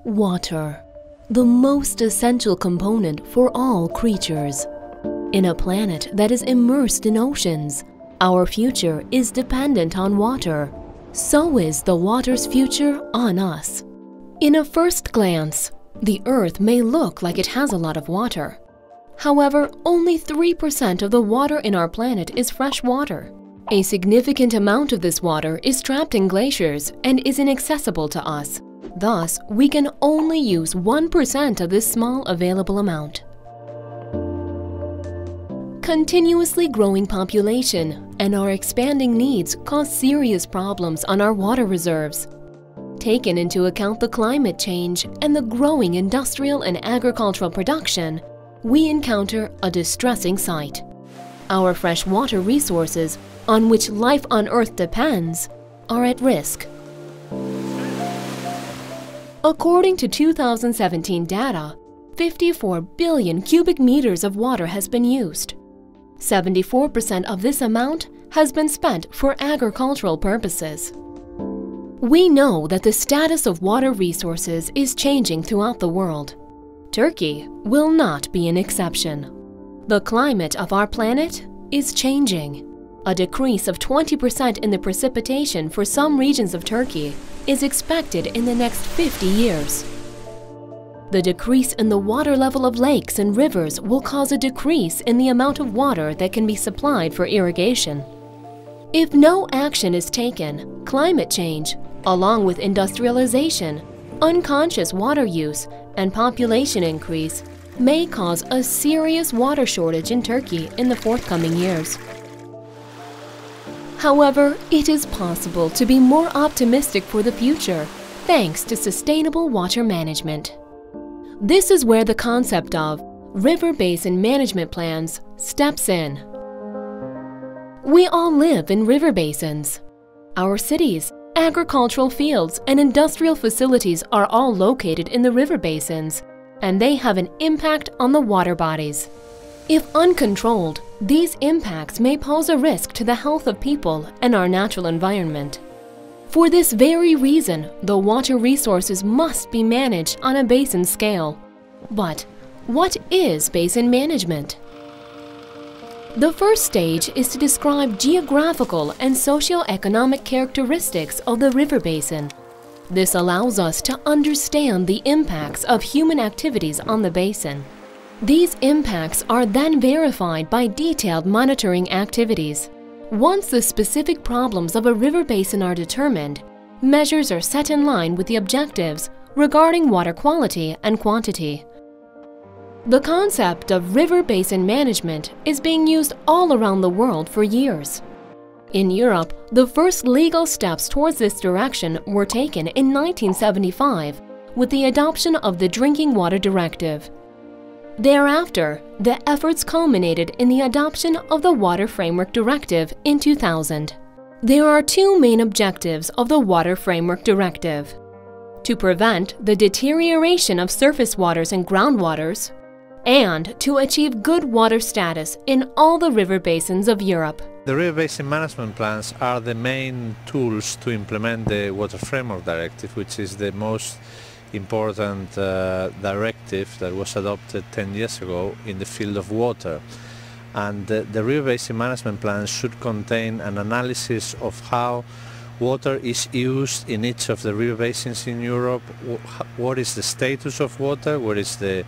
Water, the most essential component for all creatures. In a planet that is immersed in oceans, our future is dependent on water. So is the water's future on us. In a first glance, the Earth may look like it has a lot of water. However, only 3% of the water in our planet is fresh water. A significant amount of this water is trapped in glaciers and is inaccessible to us. Thus, we can only use 1% of this small available amount. Continuously growing population and our expanding needs cause serious problems on our water reserves. Taken into account the climate change and the growing industrial and agricultural production, we encounter a distressing sight. Our freshwater resources, on which life on Earth depends, are at risk. According to 2017 data, 54 billion cubic meters of water has been used. 74% of this amount has been spent for agricultural purposes. We know that the status of water resources is changing throughout the world. Turkey will not be an exception. The climate of our planet is changing. A decrease of 20% in the precipitation for some regions of Turkey is expected in the next 50 years. The decrease in the water level of lakes and rivers will cause a decrease in the amount of water that can be supplied for irrigation. If no action is taken, climate change, along with industrialization, unconscious water use, and population increase, may cause a serious water shortage in Turkey in the forthcoming years. However, it is possible to be more optimistic for the future thanks to sustainable water management. This is where the concept of river basin management plans steps in. We all live in river basins. Our cities, agricultural fields, and industrial facilities are all located in the river basins, and they have an impact on the water bodies. If uncontrolled, these impacts may pose a risk to the health of people and our natural environment. For this very reason, the water resources must be managed on a basin scale. But what is basin management? The first stage is to describe geographical and socio-economic characteristics of the river basin. This allows us to understand the impacts of human activities on the basin. These impacts are then verified by detailed monitoring activities. Once the specific problems of a river basin are determined, measures are set in line with the objectives regarding water quality and quantity. The concept of river basin management is being used all around the world for years. In Europe, the first legal steps towards this direction were taken in 1975 with the adoption of the Drinking Water Directive. Thereafter, the efforts culminated in the adoption of the Water Framework Directive in 2000. There are two main objectives of the Water Framework Directive: to prevent the deterioration of surface waters and groundwaters, and to achieve good water status in all the river basins of Europe. The river basin management plans are the main tools to implement the Water Framework Directive, which is the most important directive that was adopted 10 years ago in the field of water. And the river basin management plans should contain an analysis of how water is used in each of the river basins in Europe, what is the status of water, what is the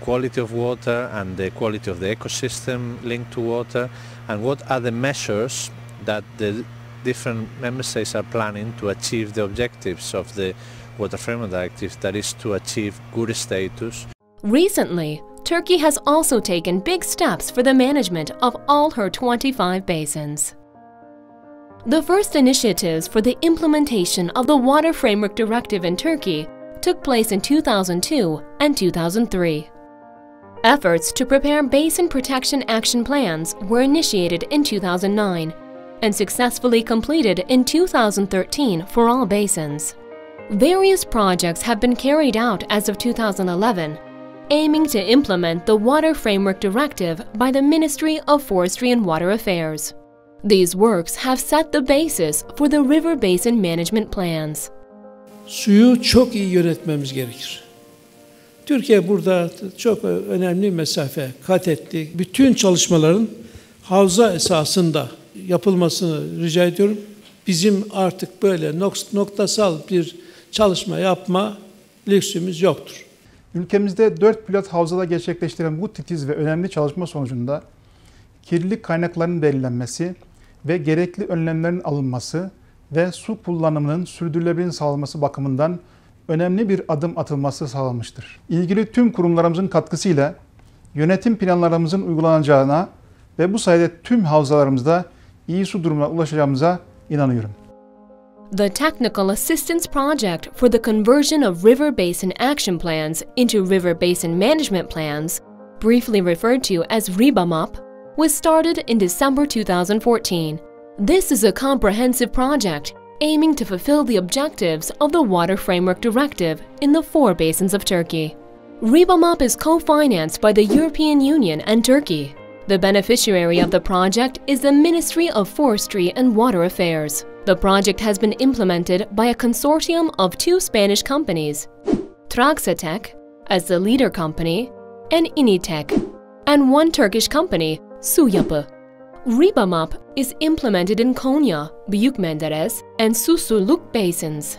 quality of water and the quality of the ecosystem linked to water, and what are the measures that the different member states are planning to achieve the objectives of the Water Framework Directive, that is to achieve good status. Recently, Turkey has also taken big steps for the management of all her 25 basins. The first initiatives for the implementation of the Water Framework Directive in Turkey took place in 2002 and 2003. Efforts to prepare basin protection action plans were initiated in 2009 and successfully completed in 2013 for all basins. Various projects have been carried out as of 2011, aiming to implement the Water Framework Directive by the Ministry of Forestry and Water Affairs. These works have set the basis for the river basin management plans. Suyu çok iyi yönetmemiz gerekir. Türkiye burada çok önemli mesafe kat etti. Bütün çalışmaların havza esasında yapılmasını rica ediyorum. Bizim artık böyle noktasal bir çalışma yapma lüksümüz yoktur. Ülkemizde 4 pilot havzada gerçekleştirilen bu titiz ve önemli çalışma sonucunda kirlilik kaynaklarının belirlenmesi ve gerekli önlemlerin alınması ve su kullanımının sürdürülebilirliğinin sağlanması bakımından önemli bir adım atılması sağlanmıştır. İlgili tüm kurumlarımızın katkısıyla yönetim planlarımızın uygulanacağına ve bu sayede tüm havzalarımızda iyi su durumuna ulaşacağımıza inanıyorum. The Technical Assistance Project for the conversion of river basin action plans into river basin management plans, briefly referred to as Ribamap, was started in December 2014. This is a comprehensive project aiming to fulfill the objectives of the Water Framework Directive in the 4 basins of Turkey. Ribamap is co-financed by the European Union and Turkey. The beneficiary of the project is the Ministry of Forestry and Water Affairs. The project has been implemented by a consortium of 2 Spanish companies, Traxatec as the leader company and Initek, and 1 Turkish company, Suyapı. Ribamap is implemented in Konya, Büyükmenderes, and Susurluk basins.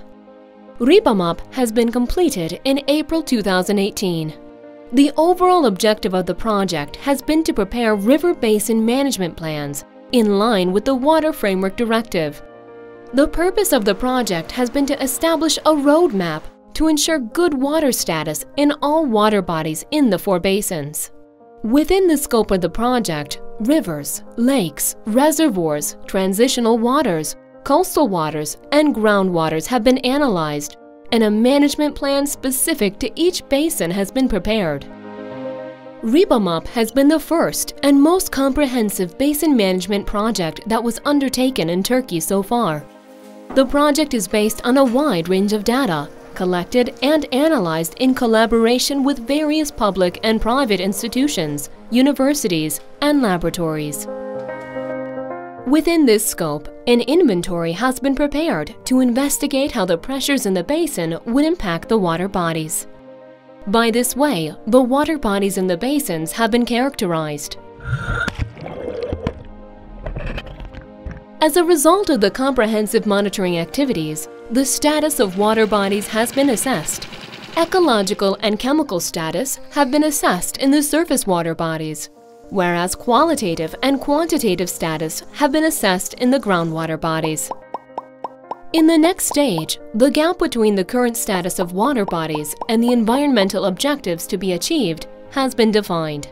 Ribamap has been completed in April 2018. The overall objective of the project has been to prepare river basin management plans in line with the Water Framework Directive. The purpose of the project has been to establish a roadmap to ensure good water status in all water bodies in the 4 basins. Within the scope of the project, rivers, lakes, reservoirs, transitional waters, coastal waters, and groundwaters have been analyzed, and a management plan specific to each basin has been prepared. Ribamap has been the first and most comprehensive basin management project that was undertaken in Turkey so far. The project is based on a wide range of data, collected and analyzed in collaboration with various public and private institutions, universities, and laboratories. Within this scope, an inventory has been prepared to investigate how the pressures in the basin would impact the water bodies. By this way, the water bodies in the basins have been characterized. As a result of the comprehensive monitoring activities, the status of water bodies has been assessed. Ecological and chemical status have been assessed in the surface water bodies, whereas qualitative and quantitative status have been assessed in the groundwater bodies. In the next stage, the gap between the current status of water bodies and the environmental objectives to be achieved has been defined.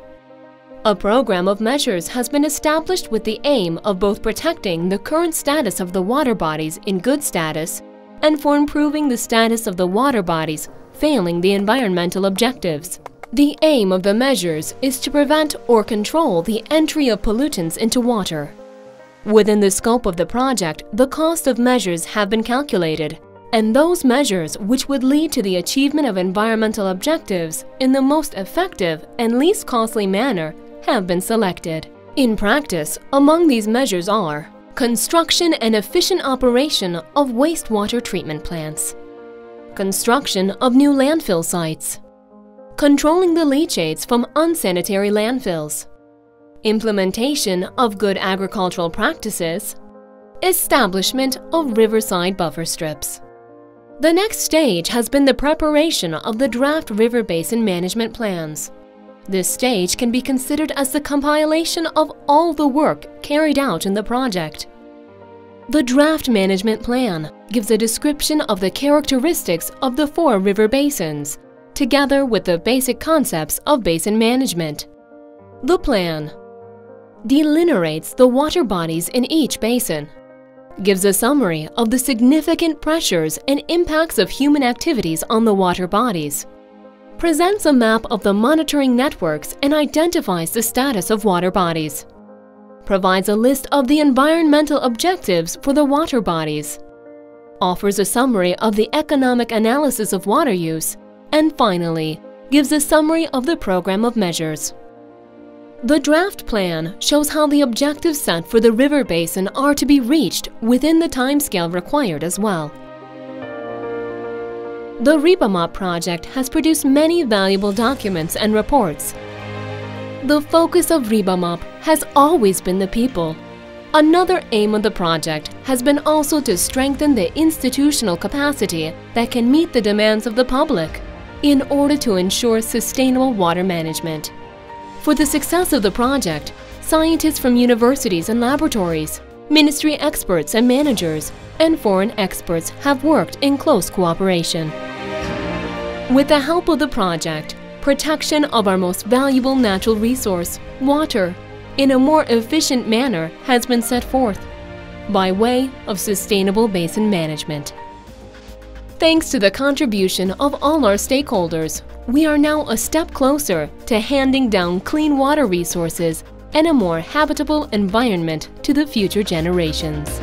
A program of measures has been established with the aim of both protecting the current status of the water bodies in good status and for improving the status of the water bodies failing the environmental objectives. The aim of the measures is to prevent or control the entry of pollutants into water. Within the scope of the project, the cost of measures have been calculated, and those measures which would lead to the achievement of environmental objectives in the most effective and least costly manner have been selected. In practice, among these measures are construction and efficient operation of wastewater treatment plants, construction of new landfill sites, controlling the leachates from unsanitary landfills, implementation of good agricultural practices, establishment of riverside buffer strips. The next stage has been the preparation of the draft river basin management plans. This stage can be considered as the compilation of all the work carried out in the project. The draft management plan gives a description of the characteristics of the 4 river basins, together with the basic concepts of basin management. The plan delineates the water bodies in each basin, gives a summary of the significant pressures and impacts of human activities on the water bodies, presents a map of the monitoring networks and identifies the status of water bodies, provides a list of the environmental objectives for the water bodies, offers a summary of the economic analysis of water use, and finally, gives a summary of the program of measures. The draft plan shows how the objectives set for the river basin are to be reached within the timescale required as well. The Ribamap project has produced many valuable documents and reports. The focus of Ribamap has always been the people. Another aim of the project has been also to strengthen the institutional capacity that can meet the demands of the public in order to ensure sustainable water management. For the success of the project, scientists from universities and laboratories, ministry experts and managers, and foreign experts have worked in close cooperation. With the help of the project, protection of our most valuable natural resource, water, in a more efficient manner has been set forth by way of sustainable basin management. Thanks to the contribution of all our stakeholders, we are now a step closer to handing down clean water resources and a more habitable environment to the future generations.